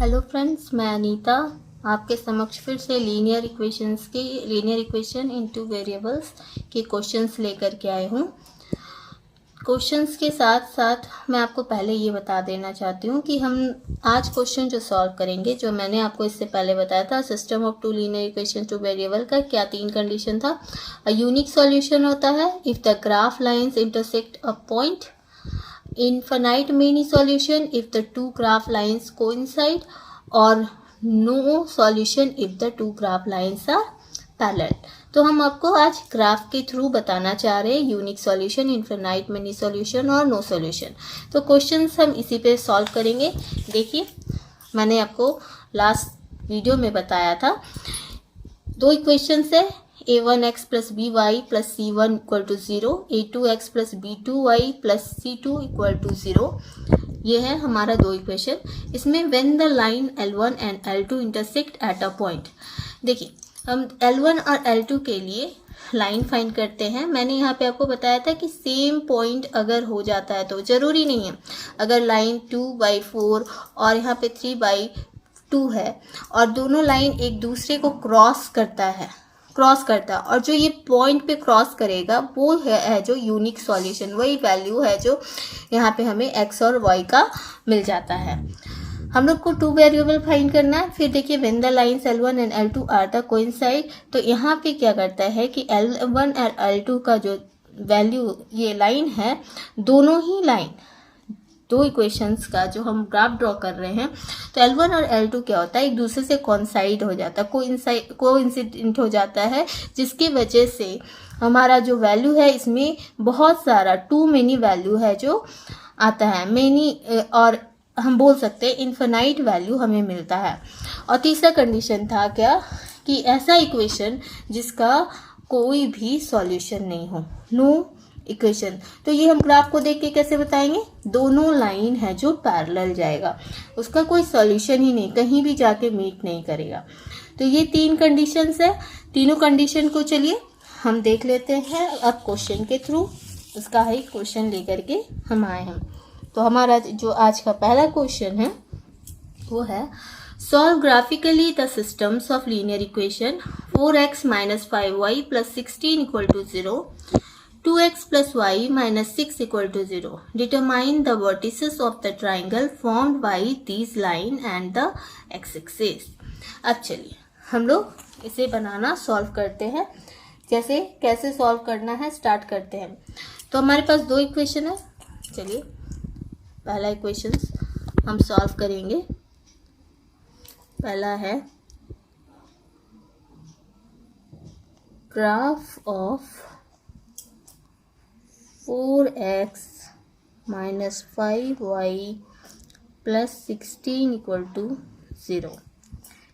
Hello friends, मैं अनीता आपके समक्ष फिर से linear equation in two variables के क्वेश्चंस लेकर के आए हूँ। क्वेश्चंस के साथ साथ मैं आपको पहले ये बता देना चाहती हूँ कि हम आज क्वेश्चन जो सॉल्व करेंगे, जो मैंने आपको इससे पहले बताया था system of two linear equation two variable का क्या 3 कंडीशन था। अ यूनिक सॉल्यूशन होता है if the graph lines intersect a point, infinite many solution if the two graph lines coincide, और no solution if the two graph lines are parallel। तो हम आपको आज ग्राफ के थ्रू बताना चाह रहे हैं unique solution, infinite many solution और नो सॉल्यूशन। तो क्वेश्चंस हम इसी पे सॉल्व करेंगे। देखिए, मैंने आपको लास्ट वीडियो में बताया था 2 इक्वेशन है, a1x plus by plus c1 equal to 0, a2x plus b2y plus c2 equal to 0। ये है हमारा 2 इक्वेशन। इसमें when the line L1 and L2 intersect at a point, देखिए हम L1 और L2 के लिए लाइन फाइंड करते हैं। मैंने यहाँ पे आपको बताया था कि सेम पॉइंट अगर हो जाता है तो ज़रूरी नहीं है, अगर लाइन 2/4 और यहाँ पे 3/2 है और दोनों लाइन एक दूसरे को क्रॉस करता है और जो ये पॉइंट पे क्रॉस करेगा वो है जो यूनिक सॉल्यूशन, वही वैल्यू है जो यहाँ पे हमें x और y का मिल जाता है। हम लोग को 2 वेरिएबल फाइंड करना है। फिर देखिए when the lines L1 and L2 are the coincide, तो यहाँ पे क्या करता है कि L1 और L2 का जो वैल्यू ये लाइन है, दोनों ही लाइन 2 इक्वेशंस का जो हम ग्राफ ड्रॉ कर रहे हैं, तो L1 और L2 क्या होता है, एक दूसरे से कोइंसाइड हो जाता है, कोइंसिडेंट हो जाता है, जिसकी वजह से हमारा जो वैल्यू है इसमें बहुत सारा टू मेनी वैल्यू है जो आता है, मेनी, और हम बोल सकते हैं इन्फिनाइट वैल्यू हमें मिलता है। और तीसरा कंडीशन था क्या, कि ऐसा इक्वेशन जिसका कोई भी सॉल्यूशन नहीं हो, नो इक्वेशन। तो ये हम ग्राफ को देख के कैसे बताएंगे, दोनों लाइन है जो पैरेलल जाएगा, उसका कोई सॉल्यूशन ही नहीं, कहीं भी जाके मीट नहीं करेगा। तो ये 3 कंडीशंस है। तीनों कंडीशन को चलिए हम देख लेते हैं अब क्वेश्चन के थ्रू। उसका ही क्वेश्चन लेकर के हम आए हैं। तो हमारा जो आज का पहला क्वेश्चन है वो है, solve graphically the systems of linear equation 4x minus 5y plus 16 equal to 0, 2x plus y minus 6 equal to 0. Determine the vertices of the triangle formed by these line and the x-axis. अब चलिए हम लोग इसे बनाना solve करते हैं। कैसे solve करना है स्टार्ट करते हैं। तो हमारे पास 2 इक्वेशन है। चलिए पहला इक्वेशन हम सॉल्व करेंगे। पहला है graph of 4x minus 5y plus 16 equal to 0।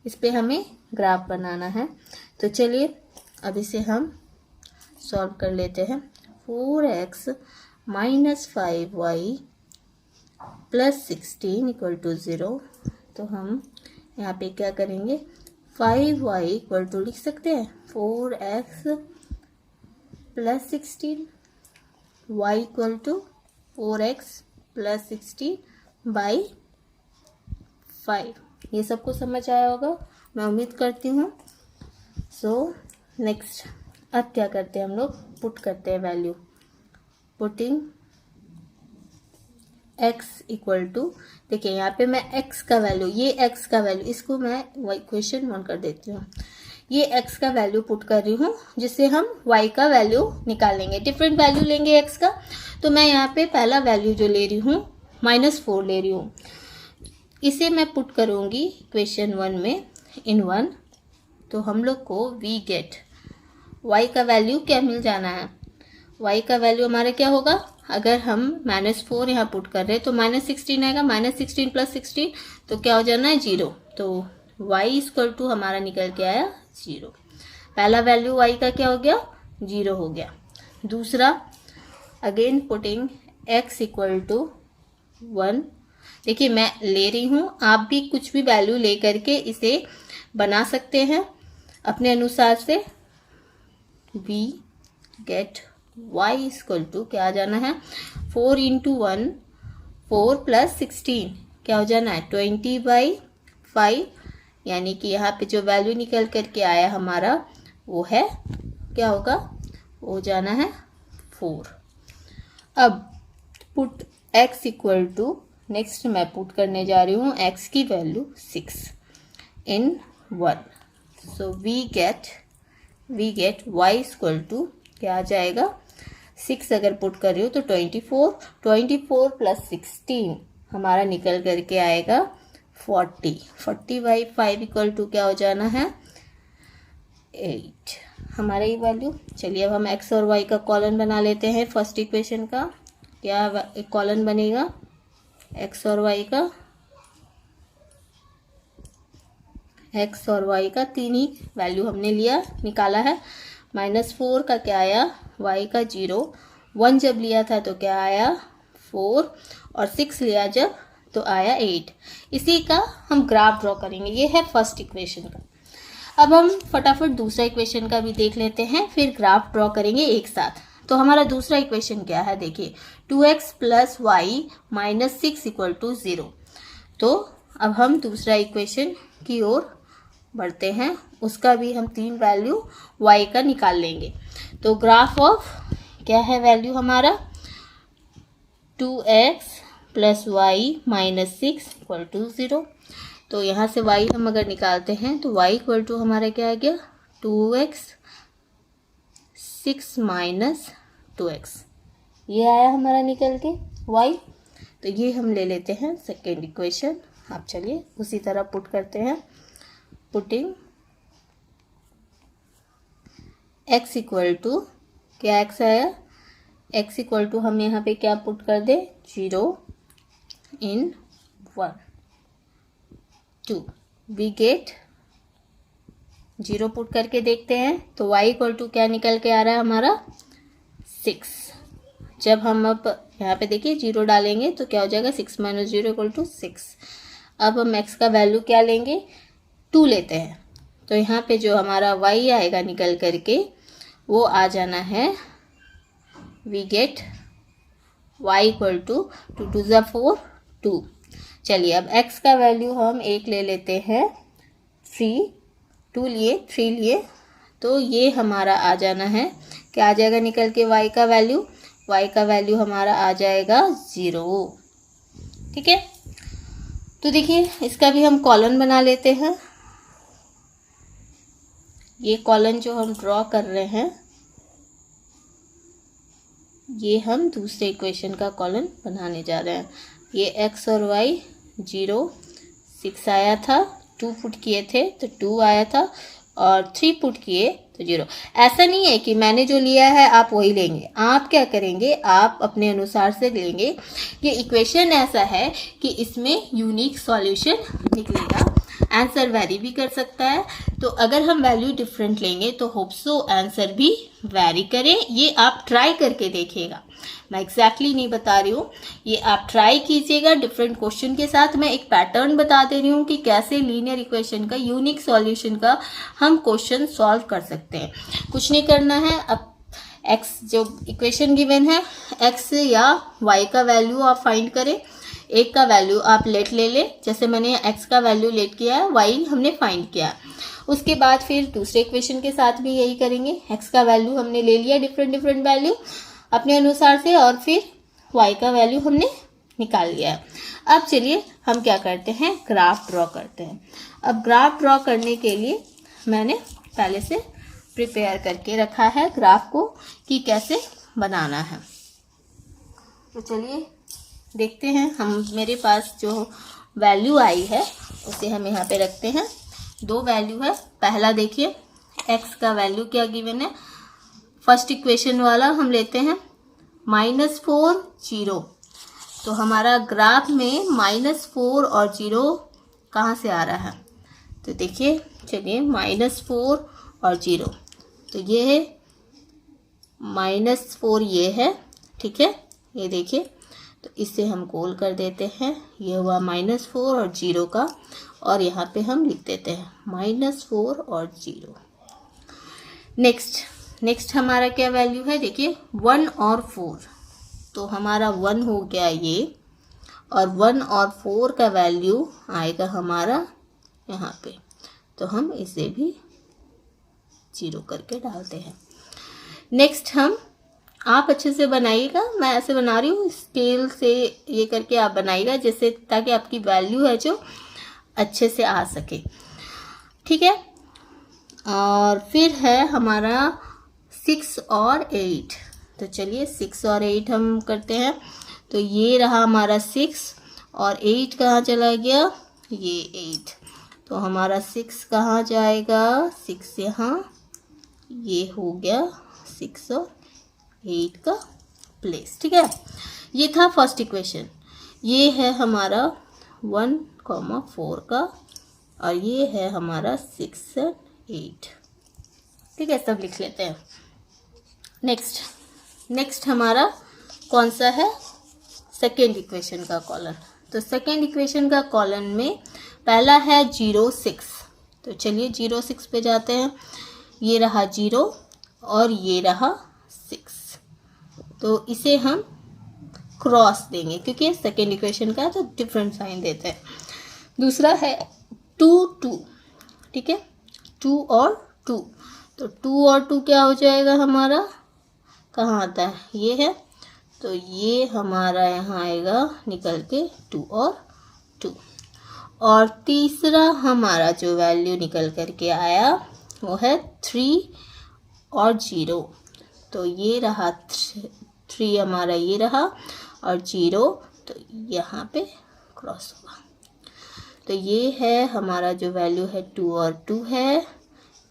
इस पे हमें ग्राफ बनाना है। तो चलिए अब इसे हम सॉल्व कर लेते हैं। 4x minus 5y plus 16 equal to 0। तो हम यहाँ पे क्या करेंगे, 5y इक्वल टू लिख सकते हैं 4x plus 16, y equal to 4x plus 16 by 5। ये सबको समझ आया होगा, मैं उम्मीद करती हूँ। सो नेक्स्ट अब क्या करते हैं हम लोग, पुट करते हैं value. Putting x equal to, देखिए यहाँ पे मैं x का वैल्यू, ये x का वैल्यू, इसको मैं इक्वेशन 1 कर देती हूँ। ये x का वैल्यू पुट कर रही हूँ, जिससे हम y का वैल्यू निकालेंगे। डिफरेंट वैल्यू लेंगे x का। तो मैं यहाँ पे पहला वैल्यू जो ले रही हूँ -4 ले रही हूँ, इसे मैं पुट करूँगी इक्वेशन 1 में इन 1। तो हम लोग को वी गेट y का वैल्यू क्या मिल जाना है, y का वैल्यू हमारा क्या होगा, अगर हम -4 यहाँ पुट कर रहे हैं तो -16 आएगा, -16 प्लस 16 तो क्या हो जाना है 0। तो y इक्वल टू हमारा निकल के आया 0। पहला वैल्यू y का क्या हो गया, 0 हो गया। दूसरा again putting x equal to 1। देखिए मैं ले रही हूँ, आप भी कुछ भी वैल्यू ले करके इसे बना सकते हैं अपने अनुसार से। We get y equal to क्या आ जाना है, 4 इंटू 1 4 प्लस 16 क्या हो जाना है 20/5। 5, यानी कि यहाँ पे जो वैल्यू निकल करके आया हमारा वो है, क्या होगा, वो जाना है 4। अब put x equal to, next मैं पुट करने जा रही हूँ x की value 6 in 1। So we get y equal to क्या आ जाएगा, 6 अगर पुट कर रही हो तो 24 प्लस 16 हमारा निकल करके आएगा 40 बाई 5 इक्वल टू क्या हो जाना है 8, हमारा ये वैल्यू। चलिए अब हम x और y का कॉलन बना लेते हैं। फर्स्ट इक्वेशन का क्या एक कॉलन बनेगा, x और y का, तीन ही वैल्यू हमने निकाला है। -4 का क्या आया, y का 0, 1 जब लिया था तो क्या आया 4, और 6 लिया जब तो आया 8। इसी का हम ग्राफ ड्रॉ करेंगे। ये है फर्स्ट इक्वेशन का। अब हम फटाफट दूसरा इक्वेशन का भी देख लेते हैं, फिर ग्राफ ड्रॉ करेंगे एक साथ। तो हमारा दूसरा इक्वेशन क्या है, देखिए 2x plus Y minus 6 equal to 0। तो अब हम दूसरा इक्वेशन की ओर बढ़ते हैं, उसका भी हम 3 वैल्यू y का निकाल लेंगे। तो ग्राफ ऑफ क्या है वैल्यू हमारा 2x plus Y minus 6 equal to 0। तो यहाँ से y हम अगर निकालते हैं तो y इक्वल टू हमारा क्या आ गया 2x 6 माइनस 2x, ये आया हमारा निकल के y। तो ये हम ले लेते हैं सेकेंड इक्वेशन। अब चलिए उसी तरह पुट करते हैं। पुटिंग x इक्वल टू क्या x आया, x इक्वल टू हम यहाँ पे क्या पुट कर दे 0 in 1 2, वी गेट 0 पुट करके देखते हैं तो y इक्वल टू क्या निकल के आ रहा है हमारा 6। जब हम अब यहाँ पे देखिए 0 डालेंगे तो क्या हो जाएगा 6 माइनस 0 इक्वल टू 6। अब हम x का वैल्यू क्या लेंगे 2 लेते हैं, तो यहाँ पे जो हमारा y आएगा निकल करके वो आ जाना है, we get y equal to 2 2 ज़ा 4 2। चलिए अब x का वैल्यू हम 1 ले लेते हैं, 3 लिए तो ये हमारा आ जाना है, क्या आ जाएगा निकल के y का वैल्यू हमारा आ जाएगा 0। ठीक है, तो देखिए इसका भी हम कॉलन बना लेते हैं। ये कॉलन जो हम ड्रॉ कर रहे हैं ये हम दूसरे इक्वेशन का कॉलन बनाने जा रहे हैं। ये x और y 0 6 आया था, 2 पुट किए थे तो 2 आया था, और 3 पुट किए तो 0। ऐसा नहीं है कि मैंने जो लिया है आप वही लेंगे, आप क्या करेंगे आप अपने अनुसार से लेंगे। ये इक्वेशन ऐसा है कि इसमें यूनिक सॉल्यूशन निकलेगा, आंसर वेरी भी कर सकता है। तो अगर हम वैल्यू डिफरेंट लेंगे तो होप सो आंसर भी वेरी करे। ये आप ट्राई करके देखिएगा, मैं एग्जैक्टली नहीं बता रही हूँ, ये आप ट्राई कीजिएगा डिफरेंट क्वेश्चन के साथ। मैं एक पैटर्न बता दे रही हूँ कि कैसे लीनियर इक्वेशन का यूनिक सॉल्यूशन का हम क्वेश्चन सॉल्व कर सकते हैं। कुछ नहीं करना है, अब x जो इक्वेशन गिवन है x या y का वैल्यू आप फाइंड करें, एक का वैल्यू आप लेट ले लें, जैसे मैंने x का वैल्यू लेट किया है, y हमने फाइंड किया। उसके बाद फिर दूसरे इक्वेशन के साथ भी यही करेंगे, x का वैल्यू हमने ले लिया डिफरेंट वैल्यू अपने अनुसार से, और फिर y का वैल्यू हमने निकाल लिया है। अब चलिए हम क्या करते हैं ग्राफ ड्रॉ करते हैं। अब ग्राफ ड्रॉ करने के लिए मैंने पहले से प्रिपेयर करके रखा है ग्राफ को कि कैसे बनाना है। तो चलिए देखते हैं, हम मेरे पास जो वैल्यू आई है उसे हम यहाँ पे रखते हैं। 2 वैल्यू है, पहला देखिए x का वैल्यू क्या गिवन है, फर्स्ट इक्वेशन वाला हम लेते हैं -4 0। तो हमारा ग्राफ में -4 और 0 कहाँ से आ रहा है, तो देखिए चलिए -4 और 0, तो ये है -4 ये है, ठीक है, ये देखिए, तो इसे हम गोल कर देते हैं, ये हुआ -4 और 0 का, और यहाँ पे हम लिख देते हैं -4 और 0। नेक्स्ट हमारा क्या वैल्यू है, देखिए 1 और 4, तो हमारा 1 हो गया ये, और 1 और 4 का वैल्यू आएगा हमारा यहाँ पे, तो हम इसे भी 0 करके डालते हैं। नेक्स्ट आप अच्छे से बनाइएगा, मैं ऐसे बना रही हूँ, स्केल से ये करके आप बनाइएगा, जिससे ताकि आपकी वैल्यू है जो अच्छे से आ सके, ठीक है। और फिर है हमारा 6 और 8, तो चलिए 6 और 8 हम करते हैं। तो ये रहा हमारा 6 और 8 कहाँ चला गया, ये 8, तो हमारा 6 कहाँ जाएगा, 6 यहाँ, ये हो गया 6 और 8 का प्लेस, ठीक है। ये था फर्स्ट इक्वेशन। ये है हमारा 1,4 का, और ये है हमारा 6 और 8, ठीक है, सब लिख लेते हैं। नेक्स्ट हमारा कौन सा है, सेकेंड इक्वेशन का कॉलम। तो सेकेंड इक्वेशन का कॉलम में पहला है 0, 6, तो चलिए 0, 6 पे जाते हैं। ये रहा 0 और ये रहा 6, तो इसे हम क्रॉस देंगे क्योंकि सेकेंड इक्वेशन का तो डिफरेंट साइन देते हैं। दूसरा है 2, 2, ठीक है, 2 और 2, तो 2 और 2 क्या हो जाएगा हमारा, कहाँ आता है, ये है, तो ये हमारा यहाँ आएगा निकल के 2 और 2। और तीसरा हमारा जो वैल्यू निकल करके आया वो है 3 और 0, तो ये रहा 3 हमारा, ये रहा, और 0 तो यहाँ पे क्रॉस हुआ। तो ये है हमारा जो वैल्यू है 2 और 2 है,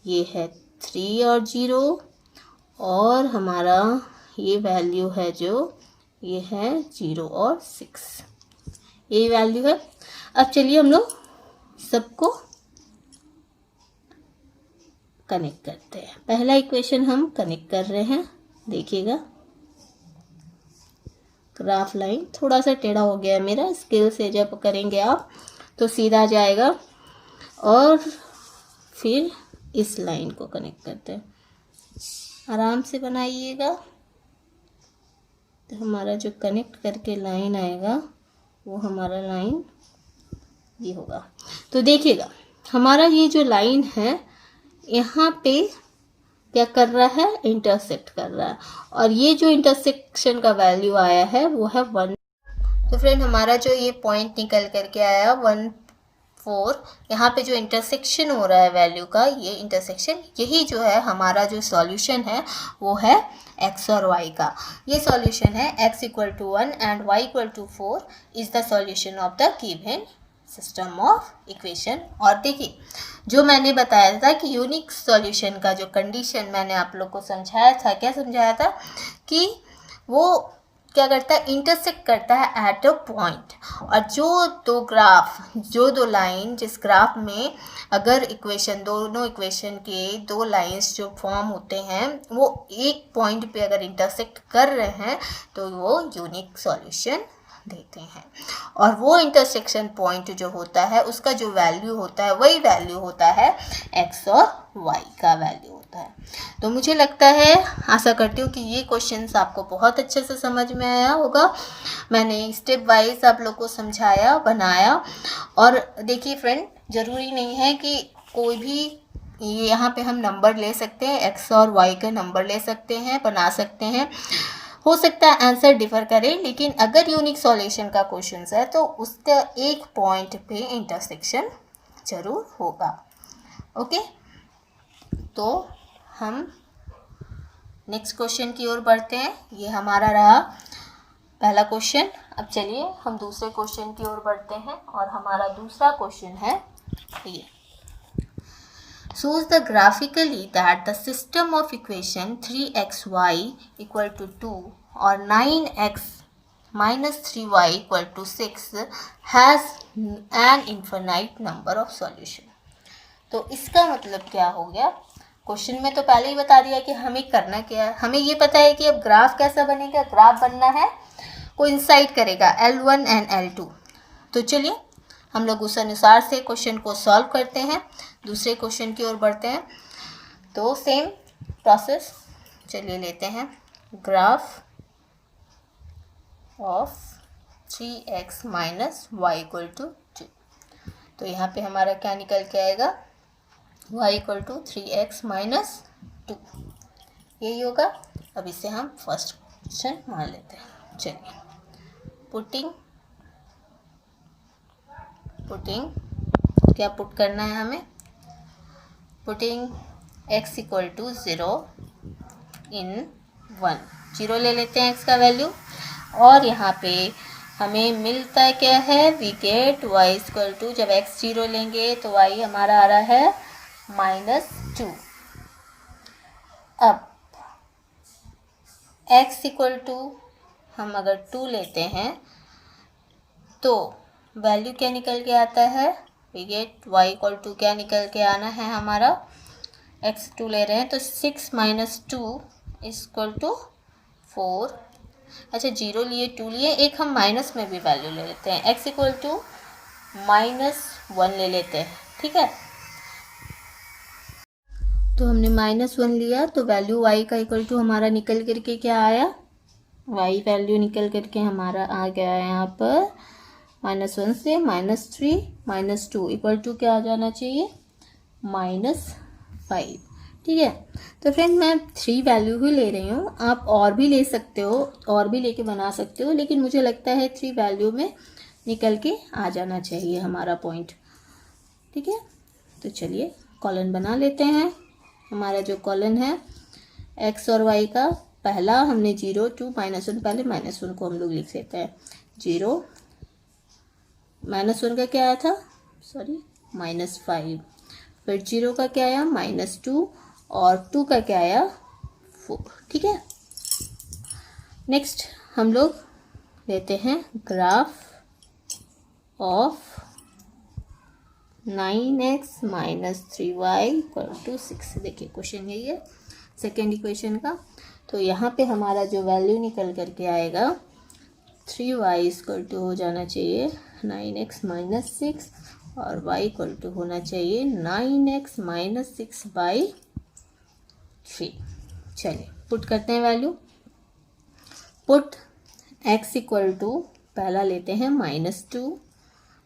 ये है 3 और 0, और हमारा ये वैल्यू है जो ये है 0 और 6, ये वैल्यू है। अब चलिए हम लोग सबको कनेक्ट करते हैं। पहला इक्वेशन हम कनेक्ट कर रहे हैं, देखिएगा ग्राफ लाइन थोड़ा सा टेढ़ा हो गया मेरा, स्केल से जब करेंगे आप तो सीधा जाएगा। और फिर इस लाइन को कनेक्ट करते हैं, आराम से बनाइएगा। तो हमारा जो कनेक्ट करके लाइन आएगा वो हमारा लाइन ये होगा। तो देखिएगा हमारा ये जो लाइन है यहाँ पे क्या कर रहा है, इंटरसेक्ट कर रहा है, और ये जो इंटरसेक्शन का वैल्यू आया है वो है 1। तो फ्रेंड हमारा जो ये पॉइंट निकल करके आया 1, 4, यहाँ पे जो इंटरसेक्शन हो रहा है वैल्यू का, ये इंटरसेक्शन, यही जो है हमारा जो सॉल्यूशन है वो है x और y का। ये सॉल्यूशन है x = 1 and y = 4 is the solution of the given system of equation. और देखिए जो मैंने बताया था कि यूनिक सॉल्यूशन का जो कंडीशन मैंने आप लोग को समझाया था, क्या समझाया था कि वो क्या करता है, इंटरसेक्ट करता है एट अ पॉइंट। और जो दो लाइन जिस ग्राफ में अगर इक्वेशन, दोनों इक्वेशन के 2 लाइंस जो फॉर्म होते हैं वो एक पॉइंट पे अगर इंटरसेक्ट कर रहे हैं तो वो यूनिक सॉल्यूशन देते हैं। और वो इंटरसेक्शन पॉइंट जो होता है उसका जो वैल्यू होता है वही वैल्यू होता है x और y का वैल्यू होता है। तो मुझे लगता है, आशा करती हूँ कि ये क्वेश्चंस आपको बहुत अच्छे से समझ में आया होगा। मैंने स्टेप वाइज आप लोग को समझाया, बनाया। और देखिए फ्रेंड, ज़रूरी नहीं है कि कोई भी, ये यहाँ पे हम नंबर ले सकते हैं, x और y का नंबर ले सकते हैं, बना सकते हैं। हो सकता है आंसर डिफर करे, लेकिन अगर यूनिक सॉल्यूशन का क्वेश्चन है तो उसका एक पॉइंट पे इंटरसेक्शन जरूर होगा। ओके, तो हम नेक्स्ट क्वेश्चन की ओर बढ़ते हैं। ये हमारा रहा पहला क्वेश्चन। अब चलिए हम दूसरे क्वेश्चन की ओर बढ़ते हैं, और हमारा दूसरा क्वेश्चन है ये, shows the graphically that the system of equation 3xy = 2 or 9x minus 3y = 6 has an infinite number of solution। तो इसका मतलब क्या हो गया, क्वेश्चन में तो पहले ही बता दिया कि हमें करना क्या है। हमें ये पता है कि अब ग्राफ कैसा बनेगा, ग्राफ बनना है, कोइंसाइड करेगा L1 एंड L2। तो चलिए हम लोग उस अनुसार से क्वेश्चन को सॉल्व करते हैं, दूसरे क्वेश्चन की ओर बढ़ते हैं। तो सेम प्रोसेस, चलिए लेते हैं ग्राफ ऑफ 3x - y = 2। तो यहाँ पे हमारा क्या निकल के आएगा, y equal to 3x minus 2, यही होगा। अब इसे हम फर्स्ट क्वेश्चन मान लेते हैं। चलिए, पुटिंग क्या पुट करना है हमें, पुटिंग x इक्वल टू 0 इन 1, 0 ले लेते हैं x का वैल्यू, और यहाँ पे हमें मिलता क्या है, we get y equal to, जब x 0 लेंगे तो y हमारा आ रहा है -2। अब x इक्वल टू हम अगर 2 लेते हैं तो वैल्यू क्या निकल के आता है, we get y equal to क्या निकल के आना है हमारा, x 2 ले रहे हैं तो 6 माइनस 2 इक्वल टू 4। अच्छा, 0 लिए, 2 लिए, एक हम माइनस में भी वैल्यू ले लेते हैं, x इक्वल टू -1 ले लेते हैं, ठीक है। तो हमने -1 लिया तो वैल्यू y का इक्वल टू हमारा निकल करके क्या आया, y वैल्यू निकल करके हमारा आ गया है यहाँ पर -1 से -3 -2 इक्वल टू क्या आ जाना चाहिए, -5, ठीक है। तो फ्रेंड मैं 3 वैल्यू ही ले रही हूँ, आप और भी ले सकते हो, और भी लेके बना सकते हो, लेकिन मुझे लगता है 3 वैल्यू में निकल के आ जाना चाहिए हमारा पॉइंट, ठीक है। तो चलिए कॉलन बना लेते हैं। हमारा जो कॉलन है x और y का, पहला हमने 0 2 -1, पहले -1 को हम लोग लिख लेते हैं, 0 -1 का क्या आया था, सॉरी -5, फिर 0 का क्या आया -2, और 2 का क्या आया 4, ठीक है। नेक्स्ट हम लोग लेते हैं graph of 9x minus 3y equal to 6। देखिए क्वेश्चन यही है सेकेंड इक्वेशन का। तो यहाँ पे हमारा जो वैल्यू निकल करके आएगा 3y इक्वल टू हो जाना चाहिए 9x माइनस 6, और y इक्वल टू होना चाहिए 9x माइनस 6/3। चलिए पुट करते हैं value. Put x equal to पहला लेते हैं -2,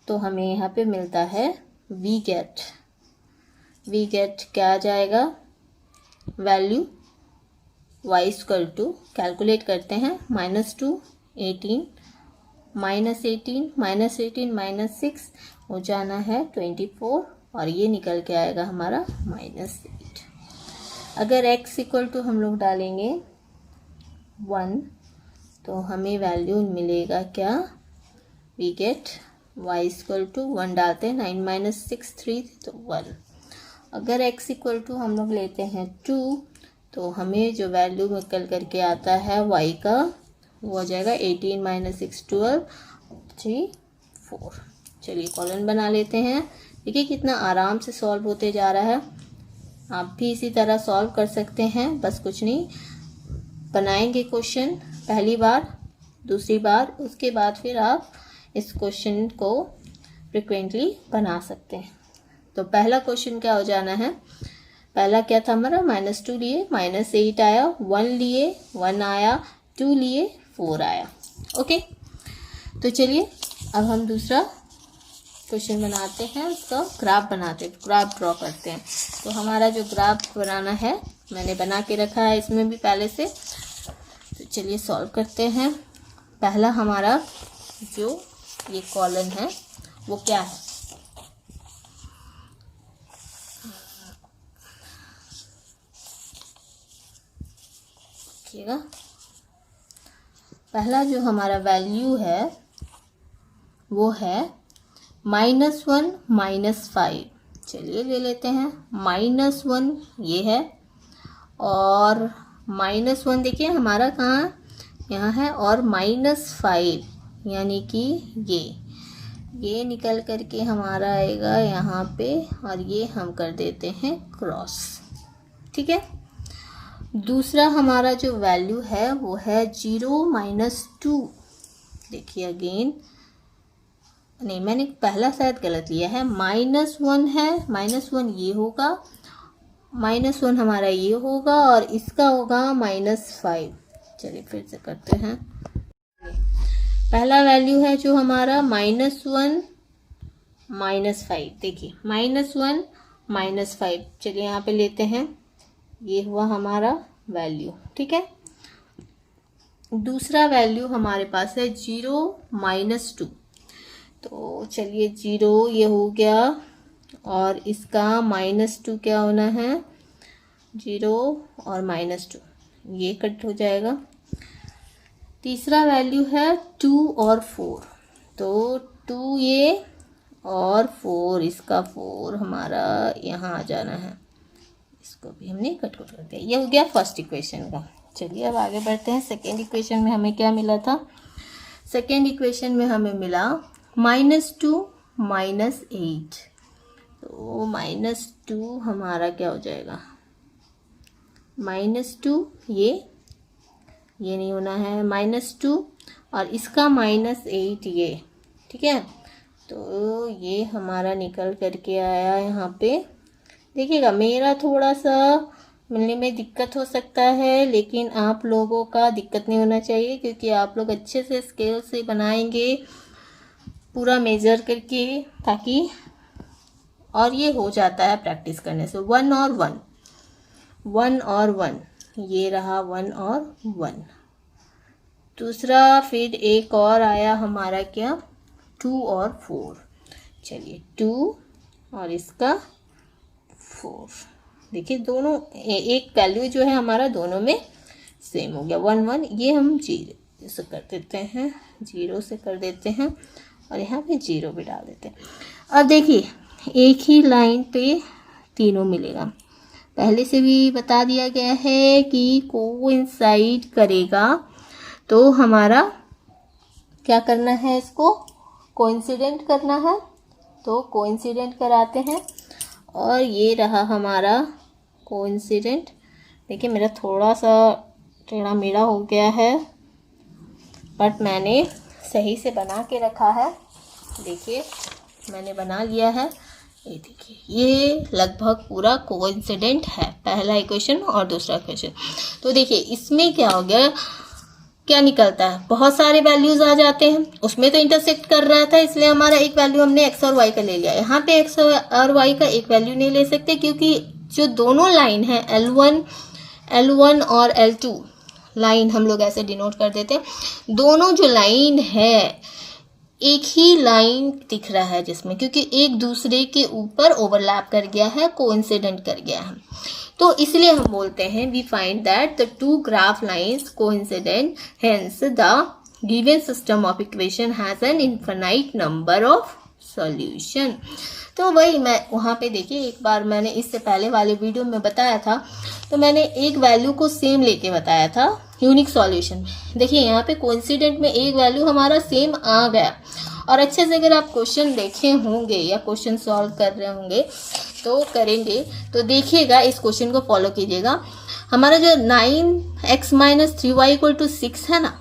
तो हमें यहाँ पे मिलता है वी गेट क्या आ जाएगा, value y equal to calculate करते हैं -2 18 -18 -6 हो जाना है 24, और ये निकल के आएगा हमारा -8। अगर x इक्वल टू हम लोग डालेंगे 1 तो हमें वैल्यू मिलेगा क्या, we get y equal to 1 डालते हैं 9 माइनस 6 3 तो 1। अगर x इक्वल टू हम लोग लेते हैं 2 तो हमें जो वैल्यू निकल करके आता है y का वो हो जाएगा 18 माइनस 6 12 3 4। चलिए कॉलन बना लेते हैं। देखिए कितना आराम से सॉल्व होते जा रहा है, आप भी इसी तरह सॉल्व कर सकते हैं। बस कुछ नहीं, बनाएंगे क्वेश्चन पहली बार, दूसरी बार, उसके बाद फिर आप इस क्वेश्चन को फ्रिक्वेंटली बना सकते हैं। तो पहला क्वेश्चन क्या हो जाना है, पहला क्या था हमारा -2 लिए -8 आया, 1 लिए 1 आया, 2 लिए 4 आया। ओके, तो चलिए अब हम दूसरा क्वेश्चन बनाते हैं, उसका ग्राफ बनाते हैं, ग्राफ ड्रॉ करते हैं। तो हमारा जो ग्राफ बनाना है मैंने बना के रखा है इसमें भी पहले से। तो चलिए सॉल्व करते हैं। पहला हमारा जो ये कॉलन है वो क्या है, देखिएगा पहला जो हमारा वैल्यू है वो है -1 -5। चलिए ले लेते हैं -1 ये है, और -1 देखिए हमारा कहाँ यहाँ है, और -5 यानी कि ये निकल करके हमारा आएगा यहाँ पे, और ये हम कर देते हैं क्रॉस, ठीक है। दूसरा हमारा जो वैल्यू है वो है 0 -2। देखिए अगेन, नहीं मैंने पहला शायद गलत लिया है, -1 है, -1 ये होगा, -1 हमारा ये होगा, और इसका होगा -5। चलिए फिर से करते हैं। पहला वैल्यू है जो हमारा -1 -5, देखिए -1 -5, चलिए यहाँ पे लेते हैं, ये हुआ हमारा वैल्यू, ठीक है। दूसरा वैल्यू हमारे पास है 0 -2, तो चलिए 0 ये हो गया और इसका -2 क्या होना है, 0 और -2 ये कट हो जाएगा। तीसरा वैल्यू है 2 और 4, तो 2 ये और 4, इसका 4 हमारा यहाँ आ जाना है, इसको भी हमने कट कर दिया। ये हो गया फर्स्ट इक्वेशन का। चलिए अब आगे बढ़ते हैं। सेकेंड इक्वेशन में हमें क्या मिला था, सेकेंड इक्वेशन में हमें मिला -2 -8, तो -2 हमारा क्या हो जाएगा, -2 ये नहीं होना है, -2 और इसका -8 ये, ठीक है। तो ये हमारा निकल करके आया यहाँ पे। देखिएगा मेरा थोड़ा सा मिलने में दिक्कत हो सकता है, लेकिन आप लोगों का दिक्कत नहीं होना चाहिए, क्योंकि आप लोग अच्छे से स्केल से बनाएंगे पूरा मेजर करके, ताकि, और ये हो जाता है प्रैक्टिस करने से। 1 और 1, 1 और 1, ये रहा 1 और 1। दूसरा फिर एक और आया हमारा क्या, 2 और 4, चलिए 2 और इसका 4, देखिए दोनों एक वैल्यू जो है हमारा दोनों में सेम हो गया, 1 1, ये हम 0 से कर देते हैं, 0 से कर देते हैं और यहाँ पे 0 भी डाल देते हैं। अब देखिए एक ही लाइन पे तीनों मिलेगा, पहले से भी बता दिया गया है कि कोइंसाइड करेगा, तो हमारा क्या करना है, इसको कोइंसिडेंट करना है, तो कोइंसिडेंट कराते हैं। और ये रहा हमारा कोइंसिडेंट। देखिए मेरा थोड़ा सा टेढ़ा मेढ़ा हो गया है, बट मैंने सही से बना के रखा है, देखिए मैंने बना लिया है, ये देखिए ये लगभग पूरा कोइंसिडेंट है, पहला इक्वेशन और दूसरा इक्वेशन। तो देखिए इसमें क्या हो गया, क्या निकलता है, बहुत सारे वैल्यूज आ जाते हैं, उसमें तो इंटरसेक्ट कर रहा था, इसलिए हमारा एक वैल्यू हमने x और y का ले लिया। यहाँ पे x और y का एक वैल्यू नहीं ले सकते, क्योंकि जो दोनों लाइन है L1 और L2 लाइन हम लोग ऐसे डिनोट कर देते हैं, दोनों जो लाइन है एक ही लाइन दिख रहा है जिसमें, क्योंकि एक दूसरे के ऊपर ओवरलैप कर गया है, कोइंसिडेंट कर गया है, तो इसलिए हम बोलते हैं we find that the two graph lines coincident, hence the given system of equation has an infinite number of solution. तो वही मैं वहाँ पे देखिए, एक बार मैंने इससे पहले वाले वीडियो में बताया था, तो मैंने एक वैल्यू को सेम लेके बताया था यूनिक सॉल्यूशन में। देखिए यहाँ पे कोइंसिडेंट में एक वैल्यू हमारा सेम आ गया, और अच्छे से अगर आप क्वेश्चन देखे होंगे या क्वेश्चन सॉल्व कर रहे होंगे तो करेंगे, तो देखिएगा इस क्वेश्चन को फॉलो कीजिएगा। हमारा जो 9x - 3y = 6 है ना,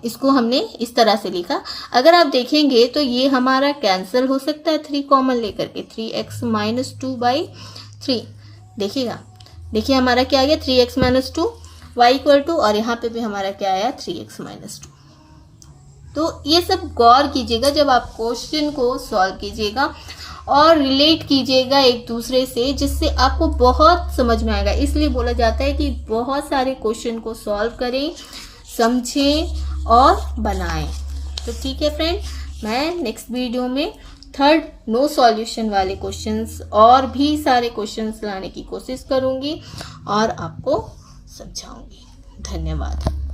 इसको हमने इस तरह से लिखा। अगर आप देखेंगे तो ये हमारा कैंसिल हो सकता है 3 कॉमन लेकर के, 3x - 2/3, देखिएगा, देखिए हमारा क्या आ गया 3x - 2 y = और यहाँ पे भी हमारा क्या आया 3x - 2। तो ये सब गौर कीजिएगा जब आप क्वेश्चन को सॉल्व कीजिएगा, और रिलेट कीजिएगा एक दूसरे से, जिससे आपको बहुत समझ में आएगा। इसलिए बोला जाता है कि बहुत सारे क्वेश्चन को सॉल्व करें, समझें और बनाएं। तो ठीक है फ्रेंड, मैं नेक्स्ट वीडियो में थर्ड नो सॉल्यूशन वाले क्वेश्चंस और भी सारे क्वेश्चंस लाने की कोशिश करूंगी और आपको समझाऊंगी। धन्यवाद।